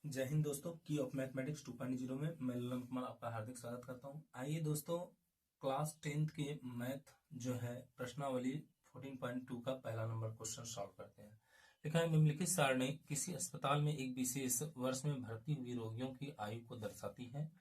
जय हिंद दोस्तों। की ऑफ मैथमेटिक्स 2.0 में मैं ललन कुमार आपका हार्दिक स्वागत करता हूं। आइए दोस्तों, क्लास 10th के मैथ जो है प्रश्नावली 14.2 का पहला नंबर क्वेश्चन सॉल्व करते हैं। लिखा है, निम्नलिखित सारणी किसी अस्पताल में एक विशेष वर्ष में भर्ती हुए रोगियों की आयु को दर्शाती है।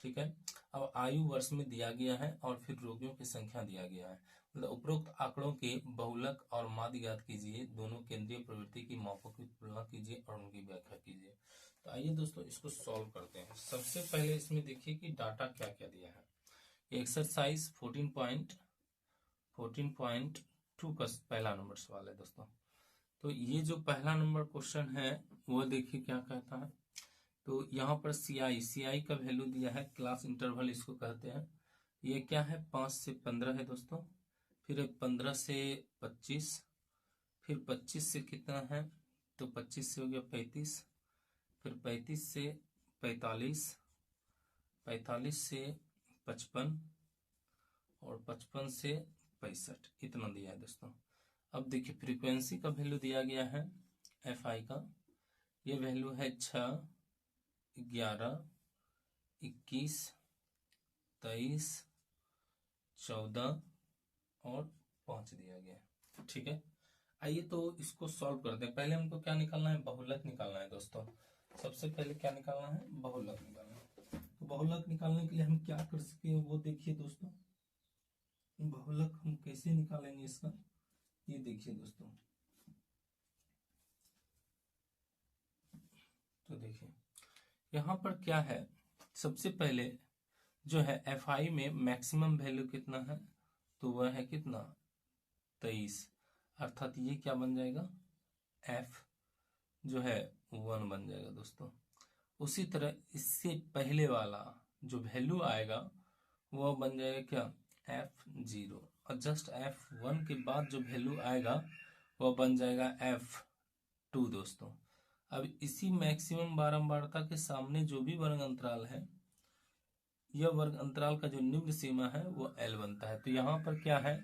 ठीक है, अब आयु वर्ष में दिया गया है और फिर रोगियों की संख्या दिया गया है। मतलब उपरोक्त आंकड़ों के बहुलक और माध्य ज्ञात कीजिए, दोनों केंद्रीय प्रवृत्ति की मापों की तुलना कीजिए और उनकी व्याख्या कीजिए। तो आइए दोस्तों इसको सॉल्व करते हैं। सबसे पहले इसमें देखिए कि डाटा क्या क्या दिया है। एक्सरसाइज 14.2 का पहला नंबर सवाल है दोस्तों। तो ये जो पहला नंबर क्वेश्चन है वो देखिए क्या कहता है। तो यहाँ पर सी आई का वैल्यू दिया है, क्लास इंटरवल इसको कहते हैं। ये क्या है, 5 से 15 है दोस्तों। फिर 15 से 25, फिर 25 से कितना है, तो 25 से हो गया 35, फिर 35 से 45, 45 से 55 और 55 से 65, इतना दिया है दोस्तों। अब देखिए फ्रीक्वेंसी का वैल्यू दिया गया है एफ आई का। ये वैल्यू है 6, 11, 21, 23, 14 और 5 दिया गया है। ठीक है, आइए तो इसको सॉल्व करते हैं। पहले हमको क्या निकालना है, बहुलक निकालना है दोस्तों। सबसे पहले क्या निकालना है, बहुलक निकालना है। तो बहुलक निकालने के लिए हम क्या कर सकते हैं वो देखिए दोस्तों। बहुलक हम कैसे निकालेंगे इसका, ये देखिए दोस्तों। तो देखिए यहाँ पर क्या है, सबसे पहले जो है एफ आई में मैक्सिमम वैल्यू कितना है, तो वह है कितना, 23। अर्थात ये क्या बन जाएगा, एफ जो है 1 बन जाएगा दोस्तों। उसी तरह इससे पहले वाला जो वैल्यू आएगा वह बन जाएगा क्या, F0। और जस्ट F1 के बाद जो वैल्यू आएगा वह बन जाएगा F2 दोस्तों। अब इसी मैक्सिमम बारंबारता के सामने जो भी वर्ग अंतराल है, यह वर्ग अंतराल का जो निम्न सीमा है वो L बनता है। तो यहाँ पर क्या है,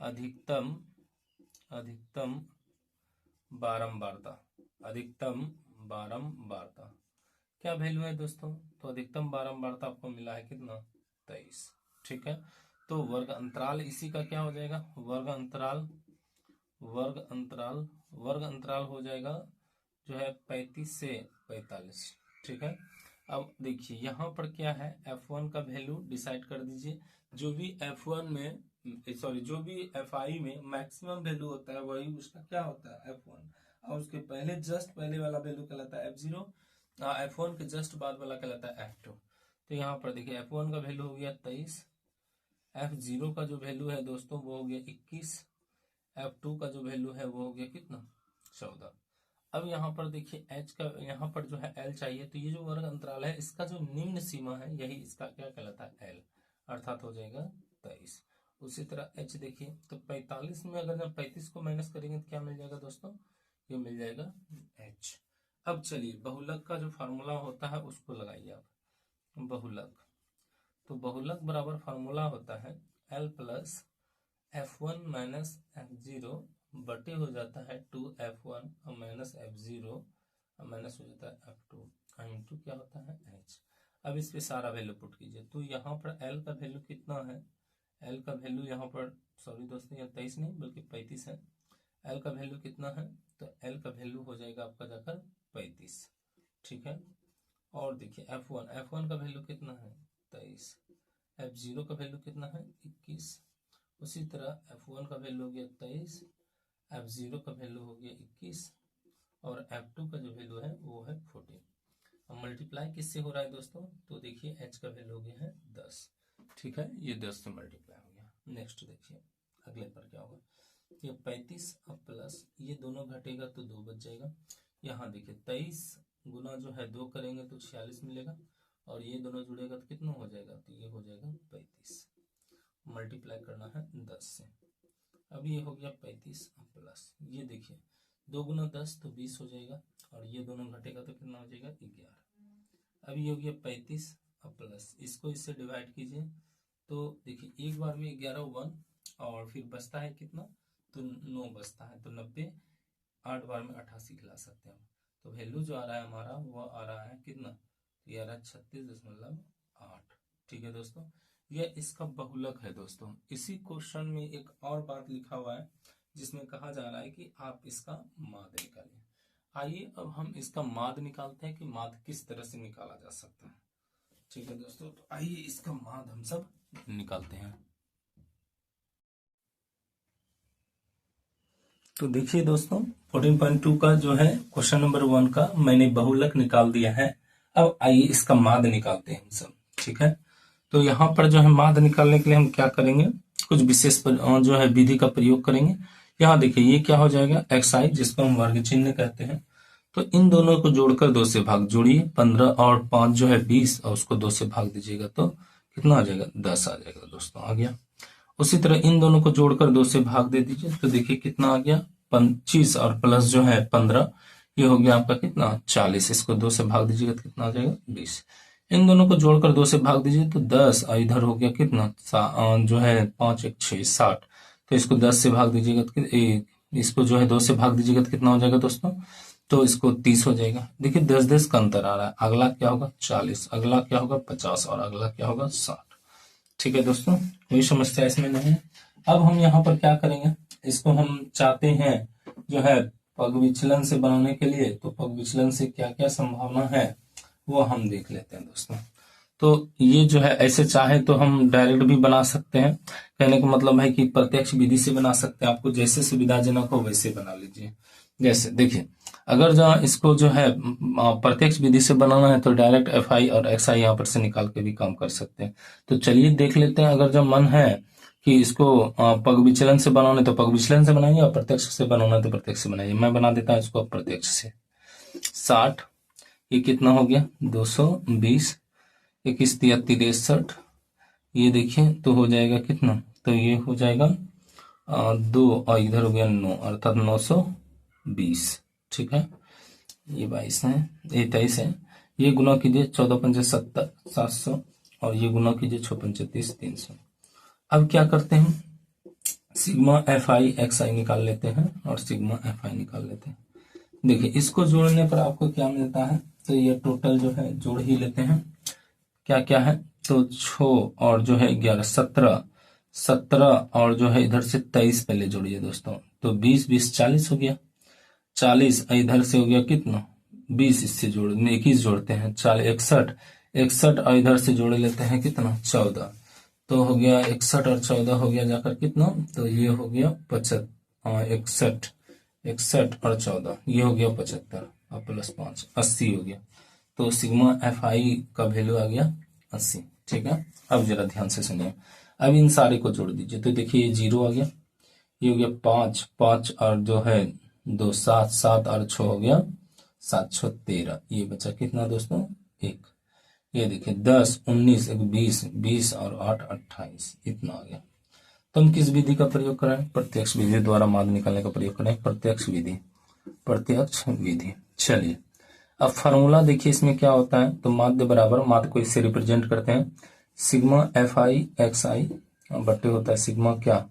अधिकतम बारंबारता, अधिकतम बारंबारता क्या वैल्यू है दोस्तों, तो अधिकतम बारंबारता आपको मिला है कितना, 23। ठीक है, तो वर्ग अंतराल इसी का क्या हो जाएगा, वर्ग अंतराल हो जाएगा जो है 35 से 45। ठीक है, अब देखिए यहाँ पर क्या है, F1 का वैल्यू डिसाइड कर दीजिए। जो भी F1 में जो भी FI में मैक्सिमम वैल्यू होता है वही उसका क्या होता है, F1। और उसके पहले जस्ट पहले वाला वैल्यू कहलाता है F0, F1 के जस्ट बाद वाला कहलाता है F2। तो यहाँ पर देखिए F1 का वैल्यू हो गया 23, F0 का जो वैल्यू है दोस्तों वो हो गया 21, F2 का जो वैल्यू है वो हो गया कितना, 14। अब यहाँ पर देखिए H का, यहाँ पर जो है L चाहिए। तो ये जो वर्ग अंतराल है इसका जो निम्न सीमा है यही इसका क्या कहलाता है, L, अर्थात हो जाएगा 23। उसी तरह H देखिए, तो 45 में अगर हम 35 को माइनस करेंगे तो क्या मिल जाएगा दोस्तों, ये मिल जाएगा H। अब चलिए बहुलक का जो फार्मूला होता है उसको लगाइए आप। बहुलक, तो बहुलक बराबर फार्मूला होता है L plus F1 minus F0 बटे हो जाता है 2F1 और माइनस F0 और माइनस हो जाता है F2 इंटू क्या होता है H। अब इस पे सारा वैल्यू पुट कीजिए। तो यहाँ पर L का वैल्यू कितना है, L का वैल्यू यहाँ पर, सॉरी दोस्तों, यहाँ 23 नहीं बल्कि 35 है। L का वैल्यू कितना है, तो L का वैल्यू हो जाएगा आपका जाकर 35। ठीक है, और देखिए F1 का वैल्यू कितना है, 23। F0 का वैल्यू कितना है, 21। उसी तरह F1 का वैल्यू हो गया 23, F0 का वैल्यू हो गया 21 और F2 का जो वैल्यू है वो है 14। अब मल्टीप्लाई किससे हो रहा है दोस्तों, तो देखिए H का वैल्यू हो गया है 10। ठीक है, ये 10 से मल्टीप्लाई हो गया। नेक्स्ट देखिए अगले पर क्या होगा, ये 35 अब प्लस ये दोनों घटेगा तो 2 बच जाएगा। यहाँ देखिए 23 गुना जो है 2 करेंगे तो 46 मिलेगा और ये दोनों जुड़ेगा तो कितना हो जाएगा, तो ये हो जाएगा 35। मल्टीप्लाई करना है 10 से। अब ये हो गया 35 प्लस ये देखिए 2 गुना 10 तो 20 हो जाएगा और ये दोनों घटेगा तो कितना हो जाएगा, 11। अब ये हो गया 35 प्लस, इसको इससे डिवाइड कीजिए तो देखिए एक बार में 11 1 और फिर बचता है कितना, तो 9 बचता है। तो 90 8 बार में 88 खिला सकते हैं हम। तो वैल्यू जो आ रहा है हमारा वो आ रहा है कितना, ये आ रहा है 36.8। ठीक है दोस्तों, यह इसका बहुलक है दोस्तों। इसी क्वेश्चन में एक और बात लिखा हुआ है जिसमें कहा जा रहा है कि आप इसका माद निकालिए। आइए अब हम इसका माद निकालते हैं कि माद किस तरह से निकाला जा सकता है। ठीक है दोस्तों, तो आइए इसका माद हम सब निकालते हैं। तो देखिए दोस्तों 14.2 का जो है क्वेश्चन नंबर 1 का मैंने बहुलक निकाल दिया है। अब आइए इसका माद निकालते हैं हम सब। ठीक है, तो यहाँ पर जो है माद निकालने के लिए हम क्या करेंगे, कुछ विशेष जो है विधि का प्रयोग करेंगे। यहाँ देखिए ये क्या हो जाएगा, xi जिसको हम वर्ग चिन्ह कहते हैं। तो इन दोनों को जोड़कर 2 से भाग, जोड़िए 15 और 5 जो है 20 और उसको 2 से भाग दीजिएगा तो कितना आ जाएगा, 10 आ जाएगा दोस्तों, आ गया। उसी तरह इन दोनों को जोड़कर 2 से भाग दे दीजिए तो देखिए कितना आ गया, 25 और प्लस जो है 15, ये हो गया आपका कितना 40। इसको 2 से भाग दीजिएगा तो कितना आ जाएगा 20। इन दोनों को जोड़कर 2 से भाग दीजिए तो 10 और इधर हो गया कितना जो है 5 1 6 60। तो इसको 10 से भाग दीजिएगा तो इसको जो है 2 से भाग दीजिएगा तो कितना हो जाएगा दोस्तों, तो इसको 30 हो जाएगा। देखिए 10 का अंतर आ रहा है, अगला क्या होगा 40, अगला क्या होगा 50 और अगला क्या होगा 60। ठीक है दोस्तों, कोई समस्या इसमें नहीं है। अब हम यहाँ पर क्या करेंगे, इसको हम चाहते हैं जो है पग विचलन से बनाने के लिए, तो पग विचलन से क्या क्या संभावना है वो हम देख लेते हैं दोस्तों। तो ये जो है ऐसे चाहे तो हम डायरेक्ट भी बना सकते हैं, कहने का मतलब है कि प्रत्यक्ष विधि से बना सकते हैं, आपको जैसे सुविधाजनक हो वैसे बना लीजिए। जैसे देखिए अगर जो इसको जो है प्रत्यक्ष विधि से बनाना है तो डायरेक्ट FI और XI यहाँ पर से निकाल के भी काम कर सकते हैं। तो चलिए देख लेते हैं, अगर जब मन है कि इसको पग विचलन से बनाना है तो पग विचलन से बनाइए और प्रत्यक्ष से बनाना है तो प्रत्यक्ष से बनाइए। मैं बना देता हूँ इसको प्रत्यक्ष से। 60, ये कितना हो गया 220, 21 तिया 63, ये देखिए तो हो जाएगा कितना, तो ये हो जाएगा 2 और इधर हो गया 9 अर्थात 920। ठीक है, ये 22 है, ये 23 है, ये गुना कीजिए 14 पंचे 70 700 और ये गुना कीजिए 6 पंचे 30 300। अब क्या करते हैं, सिग्मा FI XI निकाल लेते हैं और सिग्मा FI निकाल लेते हैं। देखिए इसको जोड़ने पर आपको क्या मिलता है, तो ये टोटल जो है जोड़ ही लेते हैं, क्या क्या है, तो 6 और जो है 11 17 और जो है इधर से 23 पहले जोड़िए दोस्तों, तो 20 20 40 हो गया, 40 इधर से हो गया कितना 20, इससे जोड़ 21 जोड़ते हैं 40 61 और इधर से जोड़ लेते हैं कितना 14, तो हो गया 61 और 14 हो गया जाकर कितना, तो ये हो गया 61 61 और 14 ये हो गया 75 और प्लस 5 80 हो गया। तो सिग्मा FI का वैल्यू आ गया 80। ठीक है, अब जरा ध्यान से सुनिए, अब इन सारे को जोड़ दीजिए तो देखिए ये 0 आ गया, ये हो गया 5 5 और जो है 2 7 7 और 6 हो गया 7 6 13, ये बचा कितना दोस्तों 1। ये देखिए 10 19 20 20 और 8 28, इतना आ गया। तो हम किस विधि का प्रयोग करें, प्रत्यक्ष विधि द्वारा माद निकालने का प्रयोग करें, प्रत्यक्ष विधि प्रत्यक्ष विधि। चलिए अब फार्मूला देखिए इसमें क्या होता है, तो माध्य बराबर, माध्य को इससे रिप्रेजेंट करते हैं सिग्मा FI XI बट्टे होता है सिग्मा क्या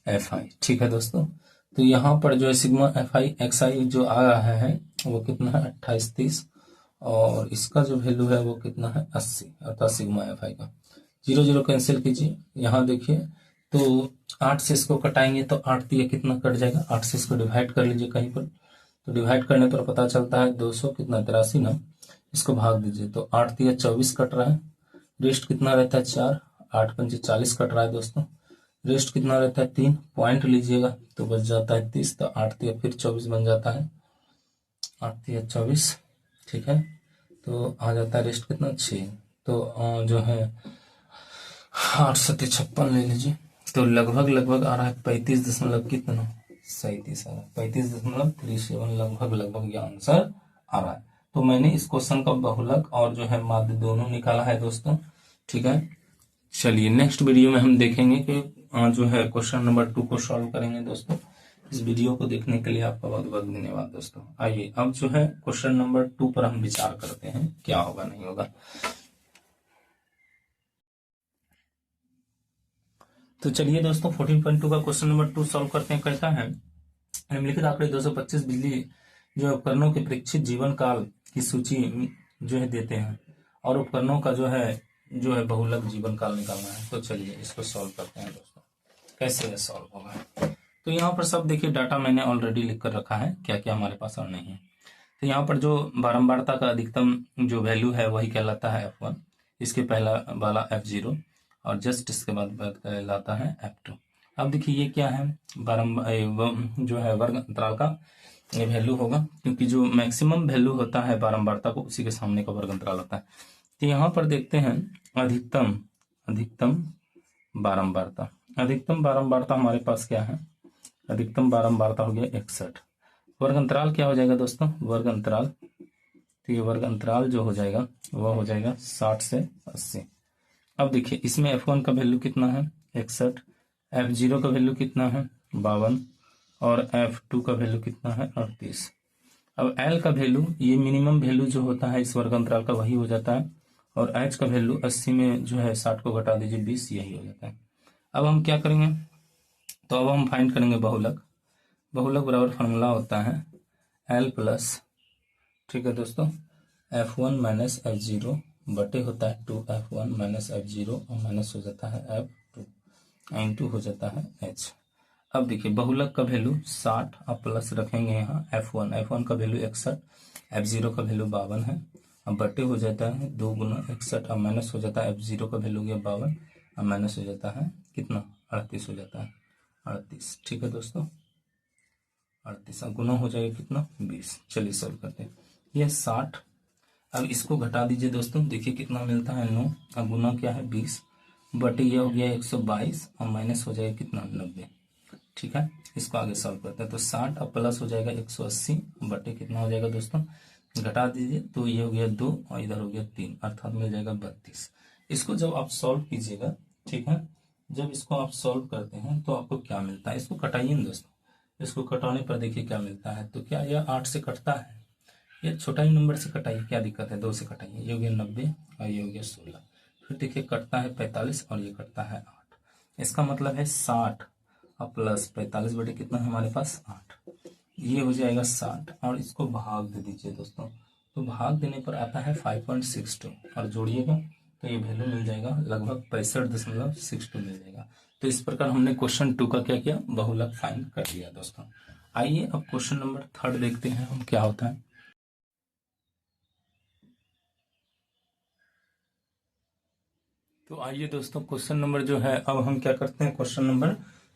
FI। ठीक है दोस्तों, तो यहाँ पर जो है सिग्मा FI XI जो आ रहा है वो कितना है 28 30 और इसका जो वैल्यू है वो कितना है 80 अर्थात सिग्मा FI का 0 0 कैंसिल कीजिए। यहाँ देखिए तो 8 से इसको कटाएंगे तो 8 दिया कितना कट जाएगा, 8 से इसको डिवाइड कर लीजिए कहीं पर, तो डिवाइड करने पर पता चलता है 200 कितना 83 ना, इसको भाग दीजिए तो 8 दिया 24 कट रहा है, रेस्ट कितना रहता है 4, 8 पंचे 40 कट रहा है दोस्तों, रेस्ट कितना रहता है 3, पॉइंट लीजिएगा तो बच जाता है 30, तो 8 दिया फिर 24 बन जाता है, 8 दिया 24। ठीक है, तो आ जाता है रेस्ट कितना 6, तो जो है 8 7 56 ले लीजिए, तो लगभग आ रहा है 35 दशमलव कितना 37 आ रहा है, 35.37 लगभग ये आंसर आ रहा है। तो मैंने इस क्वेश्चन का बहुलक और जो है माध्य दोनों निकाला है दोस्तों। ठीक है, चलिए नेक्स्ट वीडियो में हम देखेंगे कि जो है क्वेश्चन नंबर 2 को सॉल्व करेंगे दोस्तों। इस वीडियो को देखने के लिए आपका बहुत बहुत धन्यवाद दोस्तों। आइए अब जो है क्वेश्चन नंबर 2 पर हम विचार करते हैं क्या होगा नहीं होगा। तो चलिए दोस्तों 14.2 का क्वेश्चन नंबर 2 सॉल्व करते हैं। कहता है निम्नलिखित आंकड़े 225 बिजली जो है उपकरणों के परीक्षित जीवन काल की सूची जो है देते हैं और उपकरणों का जो है बहुलक जीवन काल निकालना है। तो चलिए इसको सॉल्व करते हैं दोस्तों, कैसे ये सॉल्व होगा। तो यहाँ पर सब देखिए डाटा मैंने ऑलरेडी लिख कर रखा है, क्या क्या हमारे पास और नहीं है। तो यहाँ पर जो बारंबारता का अधिकतम जो वैल्यू है वही कहलाता है F1, इसके पहला वाला F0 और जस्ट इसके बाद कहलाता है F2। अब देखिए ये क्या है, जो है वर्ग अंतराल का ये वैल्यू होगा, क्योंकि जो मैक्सिमम वैल्यू होता है बारंबारता को उसी के सामने का वर्ग अंतराल होता है। तो यहाँ पर देखते हैं अधिकतम बारंबारता। अधिकतम बारंबारता हमारे पास क्या है, अधिकतम बारंबारता हो गया 61। वर्ग अंतराल क्या हो जाएगा दोस्तों, वर्ग अंतराल, तो ये वर्ग अंतराल जो हो जाएगा वह हो जाएगा 60 से 80। अब देखिए इसमें F1 का वैल्यू कितना है 61, F0 का वैल्यू कितना है 52 और F2 का वैल्यू कितना है 38। अब L का वैल्यू, ये मिनिमम वैल्यू जो होता है इस वर्ग अंतराल का वही हो जाता है, और H का वैल्यू 80 में जो है 60 को घटा दीजिए 20, यही हो जाता है। अब हम क्या करेंगे, तो अब हम फाइंड करेंगे बहुलक। बहुलक बराबर फार्मूला होता है L प्लस, ठीक है दोस्तों, F1 माइनस F0 बटे होता है 2F1 माइनस F0 और माइनस हो जाता है F2 इंटू हो जाता है H। अब देखिए बहुलक का वैल्यू 60 अब प्लस रखेंगे यहाँ F1 का वैल्यू 61, F0 का वैल्यू 52 है, अब बटे हो जाता है 2 गुना 61, अब माइनस हो जाता है F0 का वैल्यू गया 52, अब माइनस हो जाता है कितना 38 हो जाता है 38। ठीक है दोस्तों 38, अब गुना हो जाएगा कितना 20। चलिए सॉल्व करते हैं, यह 60, अब इसको घटा दीजिए दोस्तों, देखिए कितना मिलता है 9, अब गुना क्या है 20 बटे ये हो गया 122 और माइनस हो जाएगा कितना 90। ठीक है इसको आगे सॉल्व करते हैं, तो 60 अब प्लस हो जाएगा 180 बटे कितना हो जाएगा दोस्तों, घटा दीजिए, तो ये हो गया 2 और इधर हो गया 3, अर्थात मिल जाएगा 32। इसको जब आप सॉल्व कीजिएगा, ठीक है, जब इसको आप सॉल्व करते हैं तो आपको क्या मिलता है, इसको कटाइए ना दोस्तों, इसको कटाने पर देखिए क्या मिलता है। तो क्या यह 8 से कटता है, ये छोटा ही नंबर से कटाइए, क्या दिक्कत है, 2 से कटाइए, ये हो गया 90 और ये हो गया 16, फिर देखिए कटता है 45 और ये कटता है 8। इसका मतलब है 60 और प्लस 45 बटे कितना है हमारे पास 8, ये हो जाएगा 60 और इसको भाग दे दीजिए दोस्तों, तो भाग देने पर आता है 5.62 और जोड़िएगा तो ये वैल्यू मिल जाएगा लगभग 65.62 मिल जाएगा। तो इस प्रकार हमने क्वेश्चन 2 का क्या किया, बहुलक फाइंड कर लिया दोस्तों। आइए अब क्वेश्चन नंबर 3 देखते हैं हम क्या होता है। तो आइए दोस्तों क्वेश्चन नंबर जो है, अब हम क्या करते हैं, क्वेश्चन नंबर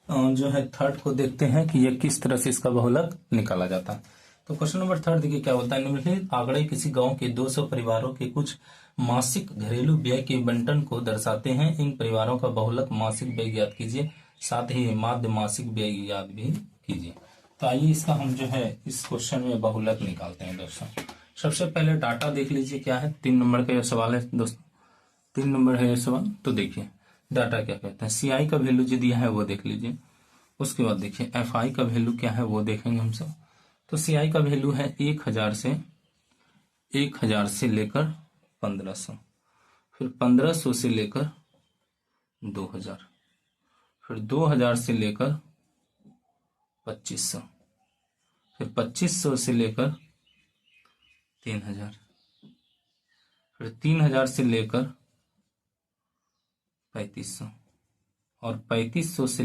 जो है 3 को देखते हैं कि ये किस तरह से इसका बहुलक निकाला जाता है। तो क्वेश्चन नंबर 3 देखिए क्या होता है, निम्नलिखित आंकड़े किसी गांव के 200 परिवारों के कुछ मासिक घरेलू व्यय के बंटन को दर्शाते हैं। इन परिवारों का बहुलक मासिक व्यय ज्ञात कीजिए, साथ ही माध्य मासिक व्यय ज्ञात भी कीजिए। तो आइए इसका हम जो है इस क्वेश्चन में बहुलक निकालते हैं दोस्तों। सबसे पहले डाटा देख लीजिए क्या है, 3 नंबर का यह सवाल है दोस्तों, 3 नंबर है ये सवाल। तो देखिए डाटा क्या कहता है, CI का वैल्यू जो दिया है वो देख लीजिए, उसके बाद देखिए FI का वैल्यू क्या है वो देखेंगे हम सब। तो CI का वैल्यू है 1000 से लेकर 1500, फिर 1500 से लेकर 2000, फिर 2000 से लेकर 2500, फिर 2500 से लेकर 3000, फिर 3000 से लेकर 3500 और 3500 से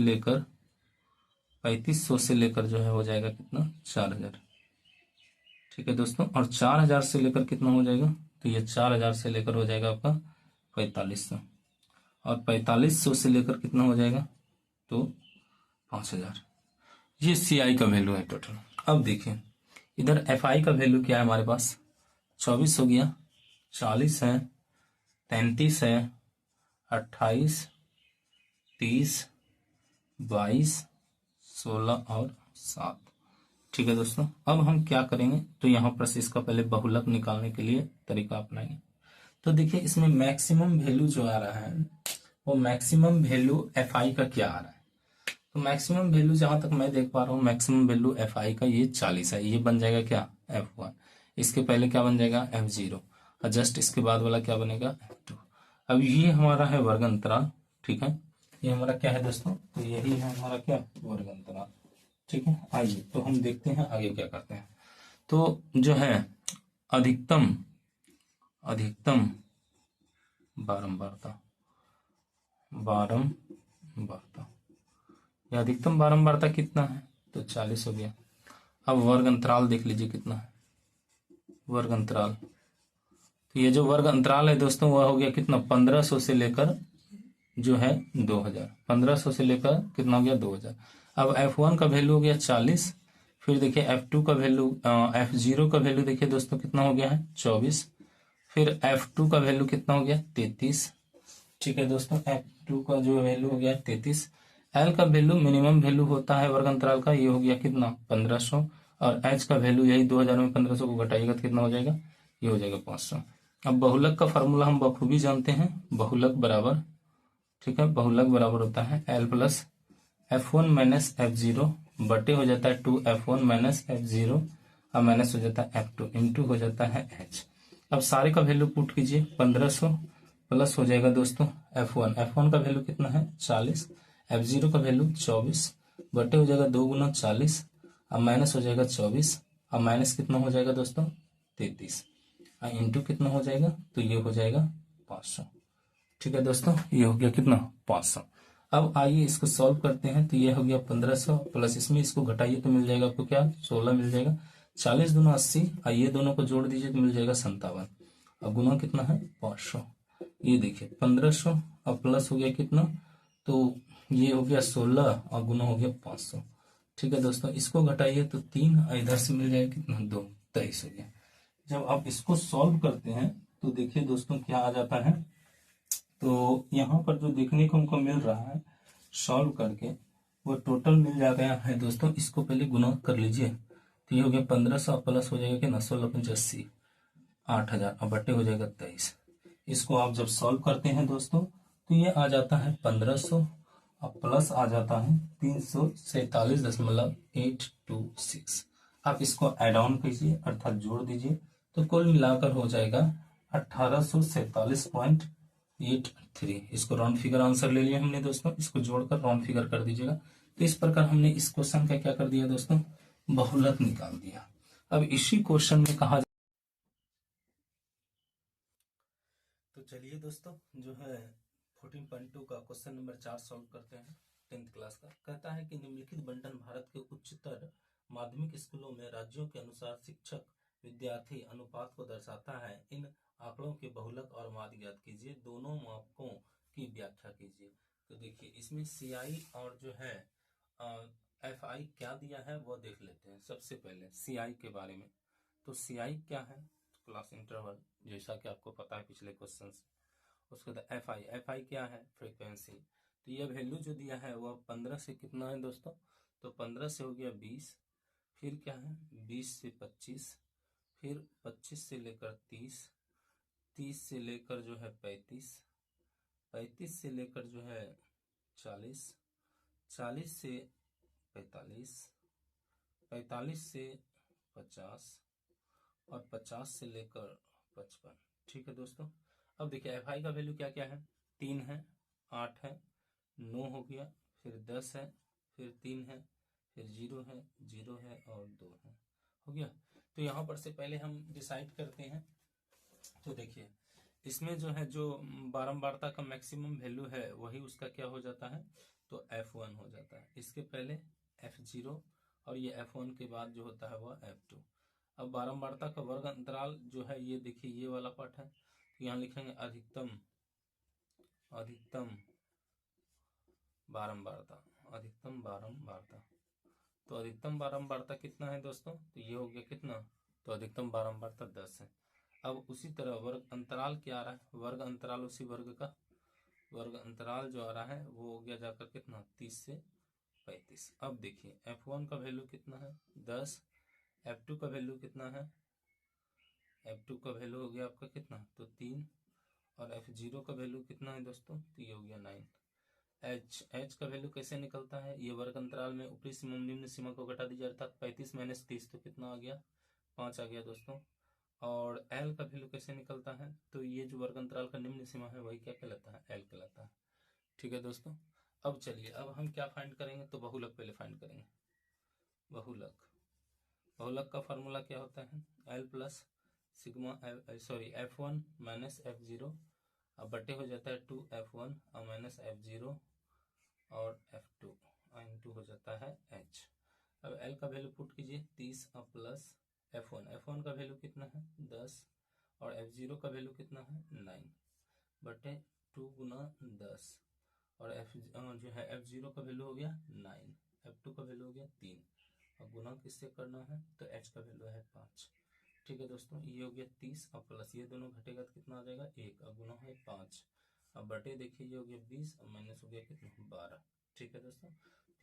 लेकर जो है हो जाएगा कितना 4000। ठीक है दोस्तों, और 4000 से लेकर कितना हो जाएगा, तो ये 4000 से लेकर हो जाएगा आपका 4500 और 4500 से लेकर कितना हो जाएगा तो 5000। ये CI का वैल्यू है टोटल। अब देखिए इधर FI का वैल्यू क्या है हमारे पास, 24 हो गया, 40 है, 33 है, 28, 30, 22, 16 और 7। ठीक है दोस्तों, अब हम क्या करेंगे, तो यहाँ पर से इसका पहले बहुलक निकालने के लिए तरीका अपनाएंगे। तो देखिए इसमें मैक्सिमम वैल्यू जो आ रहा है वो मैक्सिमम वैल्यू FI का क्या आ रहा है, तो मैक्सिमम वैल्यू जहां तक मैं देख पा रहा हूँ मैक्सिमम वैल्यू FI का ये 40 है, ये बन जाएगा क्या F1, इसके पहले क्या बन जाएगा F0 और जस्ट इसके बाद वाला क्या बनेगा F2। अब ये हमारा है वर्ग अंतराल, ठीक है, ये हमारा क्या है दोस्तों, तो यही है हमारा क्या वर्ग अंतराल। ठीक है, आइए तो हम देखते हैं आगे क्या करते हैं। तो जो है अधिकतम बारंबारता या अधिकतम बारंबारता कितना है, तो 40 हो गया। अब वर्ग अंतराल देख लीजिए कितना है, वर्ग अंतराल, तो ये जो वर्ग अंतराल है दोस्तों वह हो गया कितना, 1500 से लेकर जो है 2000, 1500 से लेकर कितना हो गया 2000। अब F1 का वैल्यू हो गया 40, फिर देखिए F2 का वैल्यू, F0 का वैल्यू देखिए दोस्तों कितना हो गया है 24, फिर F2 का वैल्यू कितना हो गया 33। ठीक है दोस्तों, F2 का जो वैल्यू हो गया 33। L का वैल्यू मिनिमम वैल्यू होता है वर्ग अंतराल का, ये हो गया कितना 1500, और H का वैल्यू यही 2000 में 1500 को घटाइएगा तो कितना हो जाएगा, ये हो जाएगा 500। अब बहुलक का फार्मूला हम बखूबी जानते हैं, बहुलक बराबर, ठीक है, बहुलक बराबर होता है L plus F1 minus F0 बटे हो जाता है 2F1 माइनस F0 और माइनस हो जाता है F2 इंटू हो जाता है H। अब सारे का वैल्यू पुट कीजिए, 1500 प्लस हो जाएगा दोस्तों F1 का वैल्यू कितना है 40, F0 का वैल्यू 24 बटे हो जाएगा 2 गुना 40 और माइनस हो जाएगा 24 और माइनस कितना हो जाएगा दोस्तों 33 और इंटू कितना हो जाएगा, तो ये हो जाएगा 500। ठीक है दोस्तों, ये हो गया कितना 500। अब आइए इसको सॉल्व करते हैं, तो ये हो गया 1500 प्लस इसमें इसको घटाइए तो मिल जाएगा आपको क्या 16 मिल जाएगा, 40 दूना 80 और ये दोनों को जोड़ दीजिए तो मिल जाएगा 57 और गुना कितना है 500। ये देखिए 1500 और प्लस हो गया कितना, तो ये हो गया 16 और गुना हो गया 500। ठीक है दोस्तों, इसको घटाइए तो 3 और इधर से मिल जाएगा कितना 2, 23 हो गया। जब आप इसको सॉल्व करते हैं तो देखिए दोस्तों क्या आ जाता है, तो यहाँ पर जो देखने को हमको मिल रहा है सॉल्व करके वो टोटल मिल जाता है दोस्तों, इसको पहले गुना कर लीजिए, तो ये हो गया 1500 प्लस हो जाएगा कि ना 1685 8000 और बटे हो जाएगा 23। इसको आप जब सॉल्व करते हैं दोस्तों तो ये आ जाता है 1500 और प्लस आ जाता है 347.826। आप इसको एड ऑन कीजिए अर्थात जोड़ दीजिए तो कुल मिलाकर हो जाएगा 1847.83। इसको राउंड फिगर आंसर ले लिया हमने दोस्तों, इसको जोड़कर राउंड फिगर कर दीजिएगा। तो इस प्रकार हमने इस क्वेश्चन का क्या कर दिया दोस्तों, बहुलक निकाल दिया। अब इसी क्वेश्चन में कहा, तो चलिए दोस्तों जो है 14.2 का क्वेश्चन नंबर 4 सॉल्व करते हैं 10th क्लास का। कहता है कि निम्नलिखित बंटन भारत के उच्चतर माध्यमिक स्कूलों में राज्यों के अनुसार शिक्षक विद्यार्थी अनुपात को दर्शाता है। इन आंकड़ों के बहुलक और माध्य ज्ञात कीजिए, दोनों मापकों की व्याख्या कीजिए। तो देखिए इसमें CI और जो है FI क्या दिया है वो देख लेते हैं। सबसे पहले CI के बारे में, तो CI क्या है, क्लास इंटरवल, जैसा कि आपको पता है पिछले क्वेश्चन से। उसके बाद FI क्या है, फ्रीक्वेंसी। तो ये वैल्यू जो दिया है वो 15 से कितना है दोस्तों, तो 15 से हो गया 20, फिर क्या है 20 से 25, फिर 25 से लेकर 30, 30 से लेकर जो है 35, 35 से लेकर जो है 40, 40 से 45, 45 से 50 और 50 से लेकर 55। ठीक है दोस्तों, अब देखिए FI का वैल्यू क्या क्या है, 3 है, 8 है, 9 हो गया, फिर 10 है, फिर 3 है, फिर 0 है, 0 है और 2 है, हो गया। तो यहाँ पर से पहले हम डिसाइड करते हैं। तो देखिए इसमें जो है जो बारंबारता का मैक्सिमम वैल्यू है वही उसका क्या हो जाता है, तो F1 हो जाता है। इसके पहले F0 और ये F1 के बाद जो होता है वह F2। अब बारंबारता का वर्ग अंतराल जो है ये देखिए ये वाला पार्ट है, तो यहाँ लिखेंगे अधिकतम बारंबारता, अधिकतम बारंबारता। तो अधिकतम बारंबारता कितना है दोस्तों, तो ये हो गया कितना, तो अधिकतम बारंबारता 10 है। अब उसी तरह वर्ग अंतराल क्या आ रहा है, वर्ग अंतराल उसी वर्ग का वर्ग अंतराल जो आ रहा है वो हो गया जाकर कितना 30 से 35। अब देखिए F1 का वैल्यू कितना है 10, F2 का वैल्यू कितना है, F2 का वैल्यू हो गया आपका कितना, तो 3, और F0 का वैल्यू कितना है दोस्तों, तो ये हो गया 9। H का वैल्यू कैसे निकलता है, ये वर्ग अंतराल में ऊपरी सीमा निम्न सीमा को घटा दीजिए अर्थात 35 माइनस 30 तो कितना आ गया 5 आ गया दोस्तों। और L का वैल्यू कैसे निकलता है, तो ये जो वर्ग अंतराल का निम्न सीमा है वही क्या कहलाता है, L कहलाता है। ठीक है दोस्तों, अब चलिए अब हम क्या फाइंड करेंगे, तो बहुलक पहले फाइंड करेंगे। बहुलक, बहुलक का फॉर्मूला क्या होता है, L plus sigma F one minus F zero, अब बटे हो जाता है 2f1 और माइनस f0 और f2 इंटू हो जाता है h। अब l का वैल्यू पुट कीजिए 30 और प्लस f1 का वैल्यू कितना है 10 और f0 का वैल्यू कितना है 9 बटे 2 गुना 10 और जो है f0 का वैल्यू हो गया 9, f2 का वैल्यू हो गया 3 और गुना किससे करना है तो h का वैल्यू है 5। ठीक है दोस्तों, ये हो गया 30 और प्लस ये दोनों घटेगा तो कितना आ जाएगा 1 और गुना है 5। अब बटे देखिए ये हो गया 20 और माइनस हो गया कितना 12। ठीक है दोस्तों,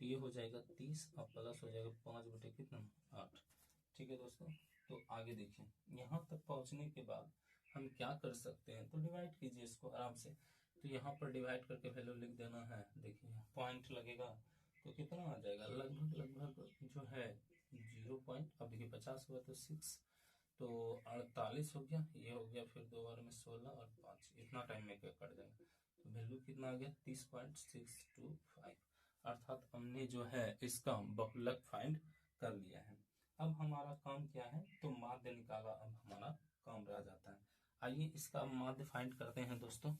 तो ये हो जाएगा 30 और प्लस हो जाएगा 5 बटे कितना 8। ठीक है दोस्तों, तो आगे देखिए यहाँ तक पहुँचने के बाद हम क्या कर सकते हैं, तो डिवाइड कीजिए इसको आराम से। तो यहाँ पर डिवाइड करके वैल्यू लिख देना है, देखिए पॉइंट लगेगा तो कितना आ जाएगा लगभग जो है 0 पॉइंट। अब देखिए 50 हुआ तो 6 तो 48 हो गया, ये हो गया फिर 2 बार में 16 और 5 इतना टाइम में क्या कट जाएगा, तो वैल्यू कितना आ गया 30.625। अर्थात हमने जो है इसका बहुलक फाइंड कर लिया है। अब हमारा काम क्या है, तो माध्य निकाला अब हमारा काम रह जाता है। आइए इसका माध्य फाइंड करते हैं दोस्तों।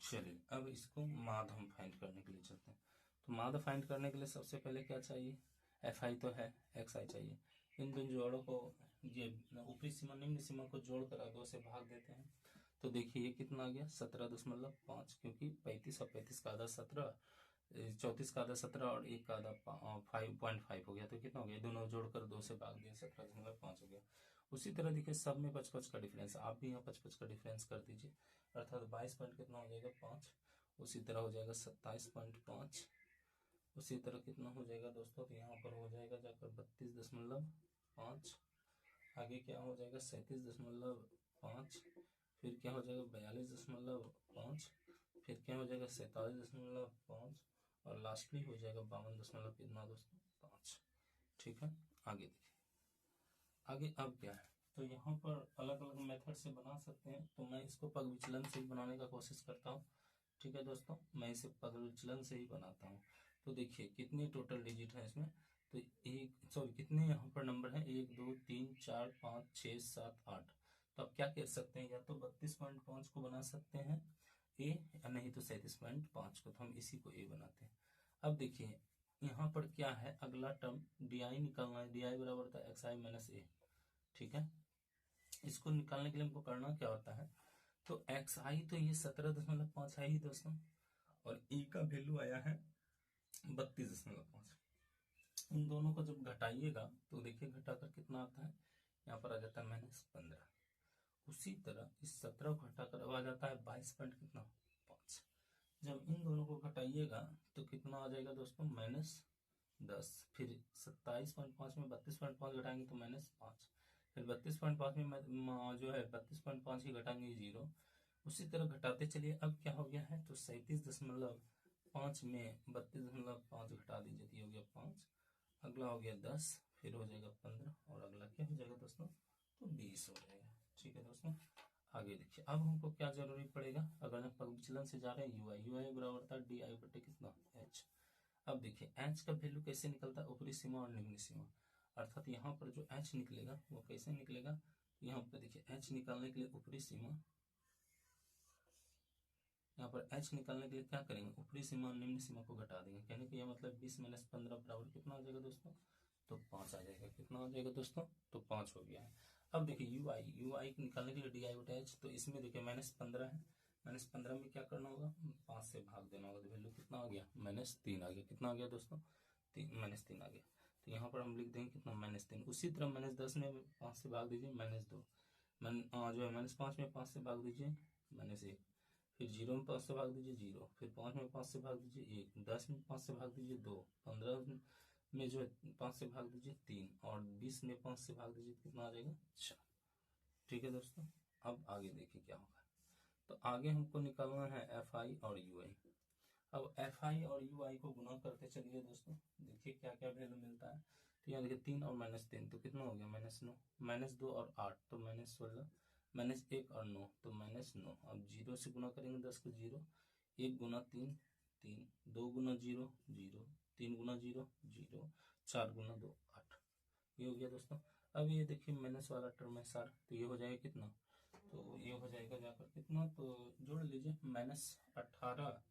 चलिए अब इसको माध्य हम फाइंड करने के लिए चलते हैं। तो माध्य फाइंड करने के लिए सबसे पहले क्या चाहिए, एफ आई तो है, एक्स आई चाहिए। इन दोनों जोड़ों को ये ऊपरी सीमा निम्न सीमा को जोड़कर 2 से भाग देते हैं। तो देखिए ये कितना आ गया 17.5, क्योंकि 35 और 35 का आधा 17, 34 का आधा 17 और 1 का आधा 5.5 हो गया, तो कितना हो गया, दोनों जोड़कर 2 से भाग दिया 17.5 हो गया। उसी तरह देखिए सब में 5-5 का डिफरेंस, आप भी यहाँ 5-5 का डिफरेंस कर दीजिए, अर्थात 22 पॉइंट कितना हो जाएगा 5। उसी तरह हो जाएगा 27.5। उसी तरह कितना हो जाएगा दोस्तों, तो यहाँ पर हो जाएगा जाकर 32.5। आगे क्या हो जाएगा 37.5, फिर क्या हो जाएगा 42.5, फिर क्या हो जाएगा 47.5 और लास्टली हो जाएगा 52 कितना दोस्तों 5। ठीक है, आगे देखिए आगे अब क्या है, तो यहाँ पर अलग अलग मेथड से बना सकते हैं, तो मैं इसको पग विचलन से ही बनाने का कोशिश करता हूँ। ठीक है दोस्तों, मैं इसे पग विचलन से ही बनाता हूँ। तो देखिए कितने टोटल डिजिट है इसमें, तो कितने यहाँ पर नंबर है 1 2 3 4 5 6 7 8। तो आप क्या कह सकते हैं, या तो 32.5 को बना सकते हैं ए, या नहीं तो 37.5 को, तो हम इसी को ए बनाते हैं। अब देखिए यहाँ पर क्या है, अगला टर्म डी आई निकालना है, डी आई बराबर था एक्स आई माइनस ए। ठीक है, इसको निकालने के लिए हमको करना क्या होता है, तो एक्स आई तो ये 17.5 है ही दोस्तों, और ए का वैल्यू आया है 32.5। इन दोनों को जब घटाइएगा तो देखिए घटाकर कितना आता है, यहाँ पर आ जाता है -15। उसी तरह इस 17 को घटाकर अब आ जाता है 22 पॉइंट कितना 5। जब इन दोनों को घटाइएगा तो कितना आ जाएगा दोस्तों -10। फिर 27.5 में 32.5 घटाएंगे तो -5, फिर 32.5 में जो है 32.5 ही घटाएंगे 0। उसी तरह घटाते चलिए, अब क्या हो गया है, तो 37.5 में 32.5 घटा दीजिए तो ये हो गया 5, अगला हो गया 10, फिर हो जाएगा 15 और अगला क्या हो जाएगा दोस्तों, तो 20 हो जाएगा। ठीक है दोस्तों, आगे देखिए अब हमको क्या जरूरी पड़ेगा, अगर हम पग विचलन से जा रहे हैं ui बराबर था डी आई बटे कितना h। अब देखिए h का वैल्यू कैसे निकलता है, ऊपरी सीमा और निम्न सीमा, अर्थात यहाँ पर जो h निकलेगा वो कैसे निकलेगा, यहाँ पर देखिए h निकालने के लिए ऊपरी सीमा, यहाँ पर h निकालने के लिए क्या करेंगे, ऊपरी सीमा और निम्न सीमा को घटा देंगे, कहने का यह मतलब 20 - 15 बराबर कितना आ जाएगा दोस्तों, तो 5 आ जाएगा। कितना आ जाएगा दोस्तों, तो 5 हो गया है। अब देखिए यू आई निकालने के लिए डी आई बटा एच, तो इसमें देखिए -15 है, -15 में क्या करना होगा 5 से भाग देना होगा, तो वैल्यू कितना आ गया -3 आ गया। कितना आ गया दोस्तों, -3 आ गया। तो यहाँ पर हम लिख देंगे कितना -3। उसी तरह -10 में 5 से भाग दीजिए -2, जो है -5 में 5 से भाग दीजिए -1, फिर 0 में 5 से भाग दीजिए 0, फिर 5 में 5 से भाग दीजिए 1, 10 में 5 से भाग दीजिए 2, 15 में जो है 5 से भाग दीजिए 3 और 20 में 5 से भाग दीजिए कितना आ जाएगा 4। ठीक है दोस्तों, अब आगे देखिए क्या होगा, तो आगे हमको निकालना है एफ आई और यू आई। अब एफ आई और यू आई को गुना करते चलिए दोस्तों, देखिए क्या क्या वैल्यू मिलता है। तो यहाँ देखिए 3 और -3 तो कितना हो गया -9, -2 और 8 तो -16, -1 और 9 तो -9। अब 0 से गुना करेंगे 10 को 0, 1 गुना 3 3, 2 गुना 0 0, 3 गुना 0 0, 4 गुना 2 8। ये हो गया दोस्तों। अब ये देखिए माइनस वाला टर्म है सार, तो ये हो जाएगा कितना, तो ये हो जाएगा जाकर कितना, तो जोड़ लीजिए -18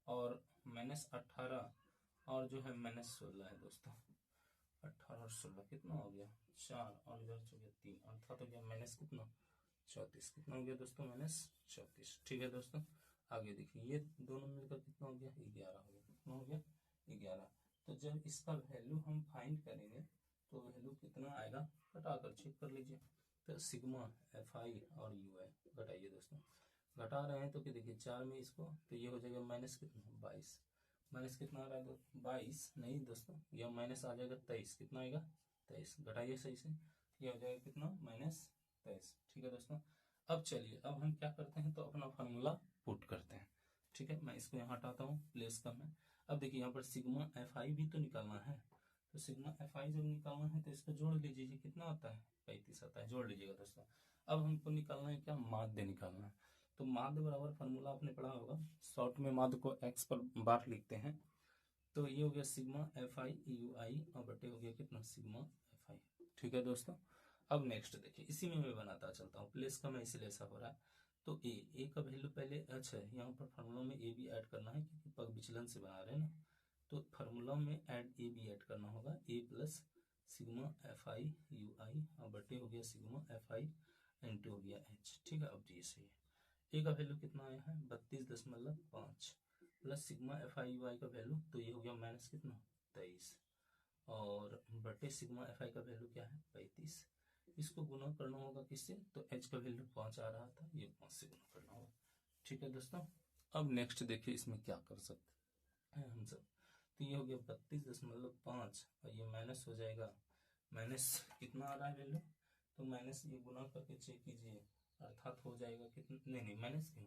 और -18 और जो है -16 है दोस्तों। 18 और 16 कितना हो गया 4 और इधर हो गया 3, अर्थात हो गया माइनस कितना 34। कितना हो गया दोस्तों -34। ठीक है दोस्तों, आगे देखिए ये दोनों मिलकर कितना हो गया 11 हो गया। कितना हो गया 11। तो जब इसका वैल्यू हम फाइंड करेंगे तो वैल्यू कितना आएगा, घटाकर चेक कर लीजिए। तो सिग्मा FI और UI घटाइए दोस्तों, घटा रहे हैं तो कि देखिए 4 में इसको, तो ये हो जाएगा माइनस कितना 22, माइनस कितना आ रहा है 22 नहीं दोस्तों, यह माइनस आ जाएगा 23। कितना आएगा 23, घटाइए सही से, ये हो जाएगा कितना -23। ठीक है दोस्तों, अब चलिए अब हम क्या करते हैं, तो अपना फार्मूला पुट करते हैं। ठीक है, मैं इसको यहाँ हटाता हूँ, प्लेस कम है। अब देखिए यहाँ पर सिग्मा FI भी तो निकालना है, तो सिग्मा FI जब निकालना है तो इसको जोड़ लीजिए, कितना आता है 35 आता है, जोड़ लीजिएगा दोस्तों। अब हमको निकालना है क्या, माध्य निकालना है। तो माध्य बराबर फार्मूला आपने पढ़ा होगा, शॉर्ट में माध्य को x पर बार लिखते हैं। तो ये हो गया सिग्मा FI UI और बटे हो गया कितना सिग्मा FI। ठीक है दोस्तों, अब नेक्स्ट देखिए, इसी में मैं बनाता चलता हूँ, प्लेस का मैं इसलिए ऐसा हो रहा है। तो ए का वैल्यू पहले, अच्छा यहाँ पर फार्मूला में ए भी ऐड करना है क्योंकि पग विचलन से बना रहे हैं ना, तो फार्मूला में ए भी ऐड करना होगा, ए प्लस सिग्मा FI UI और बटे हो गया सिग्मा FI इंटू हो गया H। ठीक है, अब ये सही है। ए का वैल्यू कितना आया है 32.5 प्लस सिग्मा FI UI का वैल्यू, तो ये हो गया माइनस कितना 23 और बटे सिग्मा FI का वैल्यू क्या है 35। इसको गुना करना होगा किससे, तो H का वैल्यू 5 आ रहा था, ये 5 से गुना करना होगा। ठीक है दोस्तों, अब नेक्स्ट देखिए इसमें क्या कर सकते हैं हम सब। तो ये हो गया 32.5 और ये माइनस हो जाएगा, माइनस कितना आ रहा है वैल्यू, तो माइनस ये गुना करके चेक कीजिए, अर्थात हो जाएगा कितना, नहीं माइनस क्यों,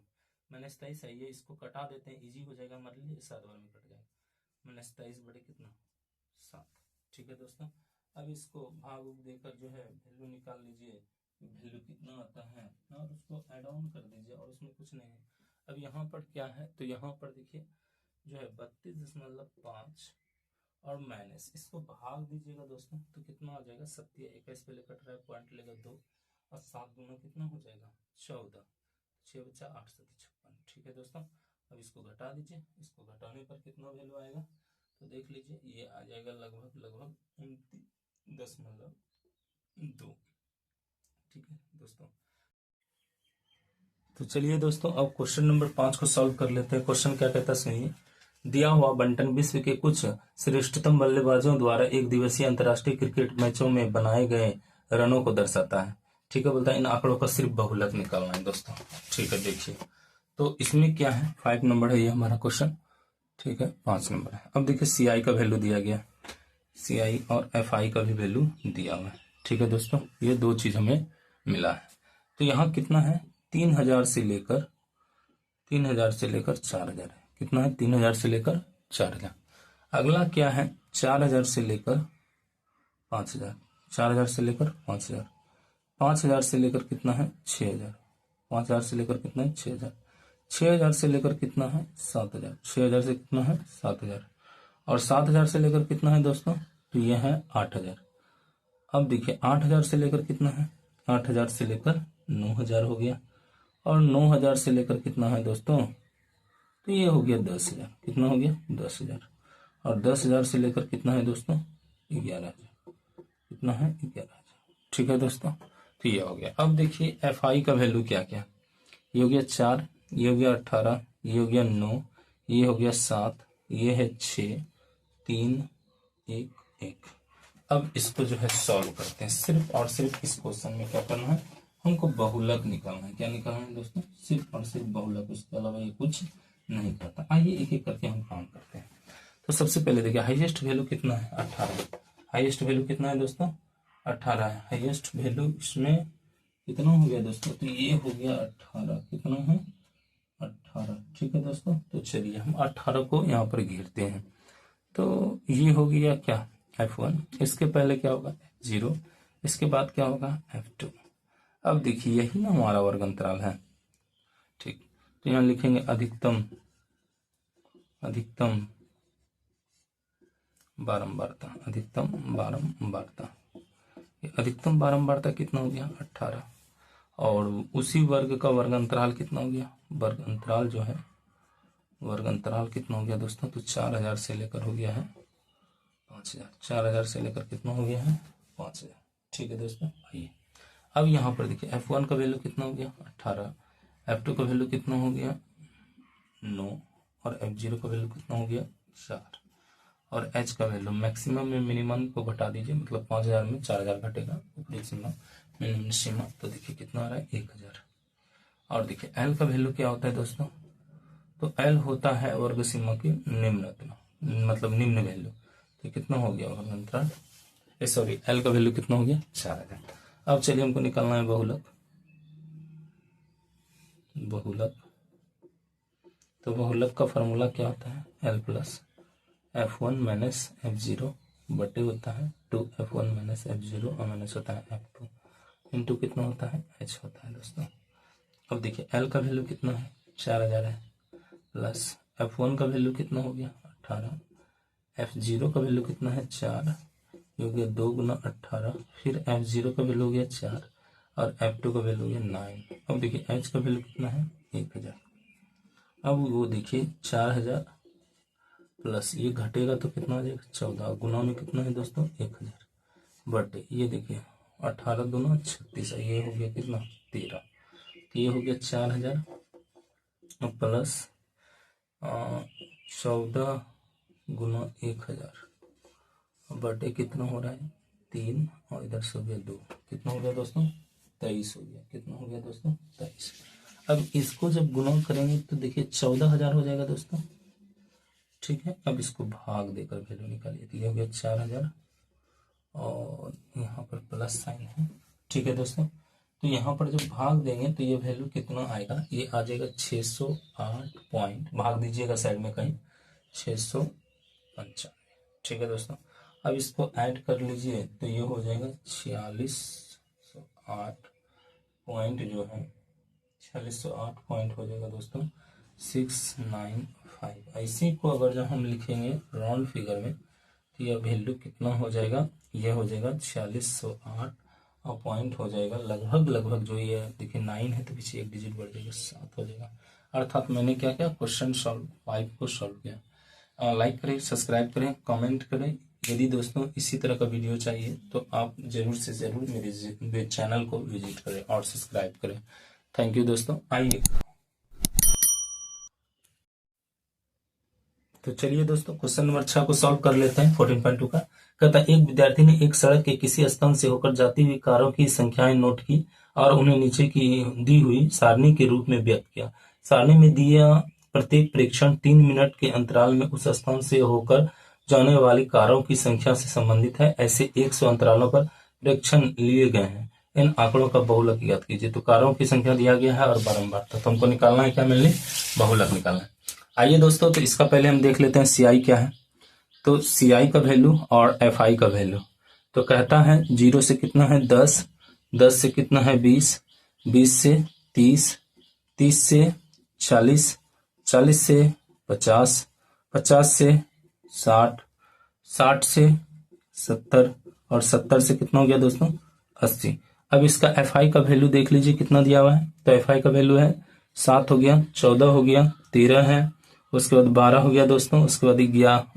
-23 है, ये इसको कटा देते हैं, इजी हो जाएगा हमारे लिए, 7 बार में कट जाएगा, -23 बटे कितना 7। ठीक है दोस्तों, अब इसको भाग देकर जो है वैल्यू निकाल लीजिए, वैल्यू कितना आता है और उसको ऐड ऑन कर दीजिए, और उसमें कुछ नहीं है। अब यहाँ पर क्या है, तो यहाँ पर देखिए जो है 32.5 और माइनस, इसको भाग दीजिएगा दोस्तों, तो कितना आ जाएगा 21 पहले कट रहा है, पॉइंट लेगा 2 और 7 गुना कितना हो जाएगा 14, 6 बचा 8 7 56। ठीक है दोस्तों, अब इसको घटा दीजिए, इसको घटाने पर कितना वैल्यू आएगा, तो देख लीजिए ये आ जाएगा लगभग 29.2। ठीक है दोस्तों, तो चलिए दोस्तों अब क्वेश्चन नंबर 5 को सॉल्व कर लेते हैं। क्वेश्चन क्या कहता है सुनिए, दिया हुआ बंटन विश्व के कुछ श्रेष्ठतम बल्लेबाजों द्वारा एक दिवसीय अंतर्राष्ट्रीय क्रिकेट मैचों में बनाए गए रनों को दर्शाता है। ठीक है, बोलता है इन आंकड़ों का सिर्फ बहुलक निकालना है दोस्तों। ठीक है, देखिए तो इसमें क्या है 5 नंबर है ये हमारा क्वेश्चन। ठीक है, 5 नंबर है। अब देखिए CI का वैल्यू दिया गया, CI और FI का भी वैल्यू दिया हुआ है। ठीक है दोस्तों, ये दो चीज हमें मिला है। तो यहाँ कितना है 3000 से लेकर 4000 है। कितना है 3000 से लेकर 4000। अगला क्या है 4000 से लेकर 5000, 4000 से लेकर 5000, 5000 से लेकर कितना है 6000, 5000 से लेकर कितना है 6000, 6000 से लेकर कितना है 7000, 6000 से कितना है 7000 और 7000 से लेकर कितना है दोस्तों, तो यह है 8000। अब देखिए 8000 से लेकर कितना है, 8000 से लेकर 9000 हो गया और 9000 से लेकर कितना है दोस्तों, तो ये हो गया 10,000। कितना हो गया 10,000 और 10,000 से लेकर कितना है दोस्तों 11,000। कितना है 11,000। ठीक है दोस्तों, तो ये हो गया। अब देखिए FI का वैल्यू क्या क्या, ये हो गया 4, ये हो गया 18, ये हो गया 9, ये हो गया 7, ये है 6 3 1 1। अब इसको जो है सॉल्व करते हैं, सिर्फ और सिर्फ इस क्वेश्चन में क्या करना है, हमको बहुलक निकालना है। क्या निकालना है दोस्तों, सिर्फ और सिर्फ बहुलक, उसके अलावा ये कुछ नहीं करता। आइए एक एक करके हम काम करते हैं। तो सबसे पहले देखिए हाईएस्ट वैल्यू कितना है 18, हाईएस्ट वैल्यू कितना है दोस्तों 18 है। हाईएस्ट वैल्यू इसमें कितना हो गया दोस्तों, तो ये हो गया 18। कितना है 18। ठीक है दोस्तों, तो चलिए हम 18 को यहाँ पर घेरते हैं। तो ये हो गया क्या F1, इसके पहले क्या होगा F0, इसके बाद क्या होगा F2। अब देखिए यही ना हमारा वर्ग अंतराल है, ठीक। तो यहाँ लिखेंगे अधिकतम बारंबारता, अधिकतम बारंबारता। अधिकतम बारंबारता कितना हो गया 18, और उसी वर्ग का वर्ग अंतराल कितना हो गया, वर्ग अंतराल जो है वर्ग अंतराल कितना हो गया दोस्तों, तो 4000 से लेकर हो गया है 5000, 4000 से लेकर कितना हो गया है 5000, ठीक है दोस्तों। आइए अब यहाँ पर देखिए F1 का वैल्यू कितना हो गया 18, F2 का वैल्यू कितना हो गया 9, और F0 का वैल्यू कितना हो गया 4, और H का वैल्यू मैक्सिमम में मिनिमम को घटा दीजिए, मतलब 5000 में 4000 घटेगा, ऊपरी सीमा मिनिमम सीमा, तो देखिए कितना आ रहा है 1000। और देखिए L का वैल्यू क्या होता है दोस्तों, तो L होता है वर्ग सीमा की निम्नतम, मतलब निम्न वैल्यू, तो कितना हो गया वर्ग अंतराल, सॉरी L का वैल्यू कितना हो गया 4000। अब चलिए हमको निकालना है बहुलक, तो बहुलक का फॉर्मूला क्या होता है, L plus F1 minus F0 बटे होता है 2F1 माइनस F0 और माइनस होता है F2 इंटू कितना होता है H होता है दोस्तों। अब देखिए L का वैल्यू कितना है 4000 है, प्लस F1 का वैल्यू कितना हो गया 18, F0 का वैल्यू कितना है 4, ये हो गया 2 गुना 18, फिर F0 का वैल्यू हो गया 4 और F2 का वैल्यू हो गया 9। अब देखिए H का वैल्यू कितना है 1000। अब वो देखिए 4000 प्लस ये घटेगा तो कितना हो जाएगा 14, गुना में कितना है दोस्तों 1000, बटे ये देखिए 18 दूना 36, ये हो गया कितना 13, तो ये हो गया 4000 प्लस 14 गुना 1000 बटे कितना हो रहा है 3, और इधर से हो गया 2, कितना हो गया दोस्तों 23 हो गया, कितना हो गया दोस्तों 23। अब इसको जब गुणा करेंगे तो देखिए 14000 हो जाएगा दोस्तों, ठीक है। अब इसको भाग देकर वैल्यू निकालिए, तो ये हो गया 4000 और यहाँ पर प्लस साइन है, ठीक है दोस्तों। तो यहाँ पर जब भाग देंगे तो ये वैल्यू कितना आएगा, ये आ जाएगा 608 पॉइंट, भाग दीजिएगा साइड में कहीं 695, ठीक है दोस्तों। अब इसको ऐड कर लीजिए तो ये हो जाएगा 4608 पॉइंट, जो है 4608 पॉइंट हो जाएगा दोस्तों 695। ऐसे को अगर जब हम लिखेंगे राउंड फिगर में तो यह वैल्यू कितना हो जाएगा, यह हो जाएगा 4608 और पॉइंट हो जाएगा लगभग जो ये देखिए 9 है तो पीछे एक डिजिट बढ़ जाएगा 7 हो जाएगा। अर्थात मैंने क्या किया, क्वेश्चन सॉल्व 5 को सॉल्व किया। लाइक करें, सब्सक्राइब करें, कमेंट करें। यदि दोस्तों इसी तरह का वीडियो चाहिए तो आप जरूर से जरूर मेरे चैनल को विजिट करें और सब्सक्राइब करें। थैंक यू दोस्तों। आइए तो चलिए दोस्तों क्वेश्चन नंबर 6 को सॉल्व कर लेते हैं। 14.2 का कहता है एक विद्यार्थी ने एक सड़क के किसी स्थान से होकर जाती हुई कारों की संख्याएं नोट की और उन्हें नीचे की दी हुई सारणी के रूप में व्यक्त किया। सारणी में दिया प्रत्येक प्रेक्षण 3 मिनट के अंतराल में उस स्थान से होकर जाने वाली कारों की संख्या से संबंधित है। ऐसे 100 अंतरालों पर प्रेक्षण लिए गए हैं। इन आंकड़ों का बहुलक ज्ञात कीजिए। तो कारों की संख्या दिया गया है और बारंबारता, तो हमको निकालना है क्या, मिलने बहुलक निकालना है। आइए दोस्तों तो इसका पहले हम देख लेते हैं CI क्या है। तो CI का वैल्यू और FI का वैल्यू, तो कहता है 0 से कितना है 10, 10 से कितना है 20, 20 से 30, 30 से 40, 40 से 50, 50 से 60, 60 से 70 और 70 से कितना हो गया दोस्तों 80। अब इसका FI का वैल्यू देख लीजिए कितना दिया हुआ है। तो FI का वैल्यू है 7 हो गया, 14 हो गया, 13 है, उसके बाद 12 हो गया दोस्तों, उसके बाद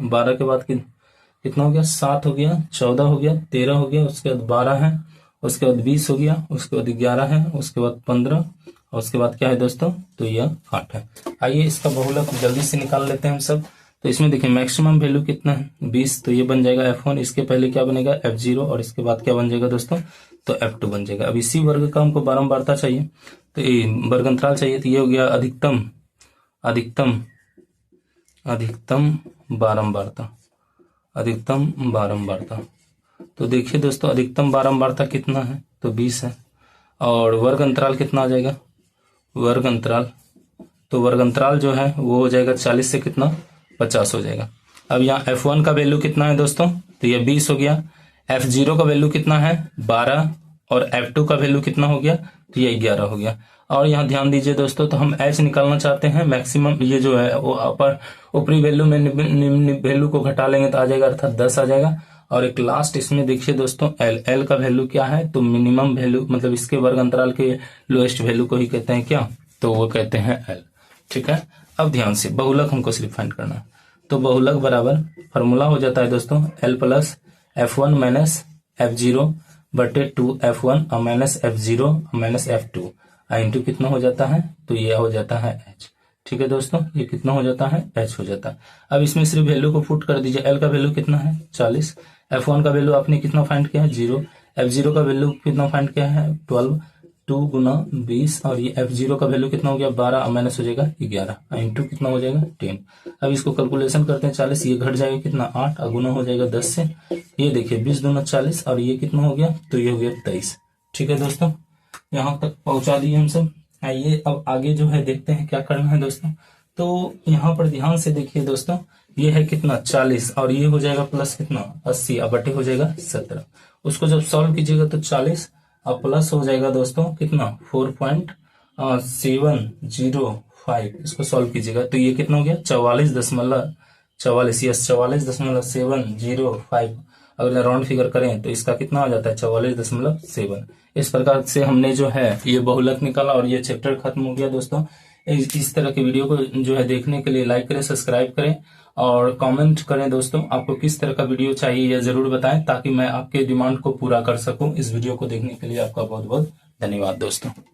12 के बाद कितना हो गया 7 हो गया, 14 हो गया, 13 हो गया, उसके बाद 12 है, उसके बाद 20 हो गया, उसके बाद 11 है, उसके बाद 15 और उसके बाद क्या है दोस्तों, तो यह 8 है। आइए इसका बहुलक जल्दी से निकाल लेते हैं हम सब। तो इसमें देखिए मैक्सिमम वैल्यू कितना है 20, तो ये बन जाएगा F1, इसके पहले क्या बनेगा F0 और इसके बाद क्या बन जाएगा दोस्तों, तो F2 बन जाएगा। अब इसी वर्ग का हमको बारंबारता चाहिए, तो ये वर्ग अंतराल चाहिए, तो ये हो गया अधिकतम बारंबारता। तो देखिए दोस्तों अधिकतम बारंबारता कितना है, तो 20 है, और वर्ग अंतराल कितना आ जाएगा, वर्ग अंतराल जो है वो हो जाएगा 40 से कितना 50 हो जाएगा। अब यहाँ F1 का वैल्यू कितना है दोस्तों, तो ये 20 हो गया। F0 का वैल्यू कितना है 12, और F2 का वैल्यू कितना हो गया, तो ये 11 हो गया। और यहाँ ध्यान दीजिए दोस्तों, तो हम H निकालना चाहते हैं मैक्सिमम, ये जो है वो अपर ऊपरी वैल्यू में निम्न वैल्यू को घटा लेंगे तो आ जाएगा, अर्थात 10 आ जाएगा। और एक लास्ट इसमें देखिए दोस्तों, L का वैल्यू क्या है, तो मिनिमम वैल्यू मतलब इसके वर्ग अंतराल के लोएस्ट वैल्यू को ही कहते हैं क्या, तो वो कहते हैं L। ठीक है, अब ध्यान से बहुलक हमको सिर्फ फाइंड करना है। तो बहुलक बराबर फॉर्मूला हो जाता है दोस्तों L plus F1 minus F0 बटे 2F1 minus F0 minus F2 into कितना हो जाता है, तो ये हो जाता है H। ठीक है दोस्तों, ये कितना हो जाता है, H हो जाता है। अब इसमें सिर्फ वैल्यू को पुट कर दीजिए। L का वैल्यू कितना है 40, F1 का वैल्यू आपने कितना फाइंड किया है 0, F0 का वैल्यू कितना फाइंड किया है 12, 2 गुना 20, और ये F0 का वैल्यू कितना हो गया 12 माइनस हो जाएगा 11 इंटू कितना हो जाएगा 10। अब इसको कैलकुलेशन करते हैं, 40 ये घट जाएगा कितना 8 और गुना हो जाएगा 10 से, ये देखिए 20 दूना 40 और ये कितना हो गया, तो ये हो गया 23। ठीक है दोस्तों, यहाँ तक पहुंचा दिए हम सब। आइए अब आगे जो है देखते हैं क्या करना है दोस्तों। तो यहाँ पर ध्यान से देखिए दोस्तों, ये है कितना 40 और ये हो जाएगा प्लस कितना 80 और बटे हो जाएगा 17। उसको जब सॉल्व कीजिएगा तो 40 और प्लस हो जाएगा दोस्तों कितना 4.705, इसको सॉल्व कीजिएगा तो ये कितना हो गया 44.705। अगर राउंड फिगर करें तो इसका कितना आ जाता है 44.7। इस प्रकार से हमने जो है ये बहुलक निकाला और ये चैप्टर खत्म हो गया दोस्तों। इस तरह के वीडियो को जो है देखने के लिए लाइक करें, सब्सक्राइब करें और कमेंट करें दोस्तों, आपको किस तरह का वीडियो चाहिए यह जरूर बताएं ताकि मैं आपके डिमांड को पूरा कर सकूं। इस वीडियो को देखने के लिए आपका बहुत बहुत धन्यवाद दोस्तों।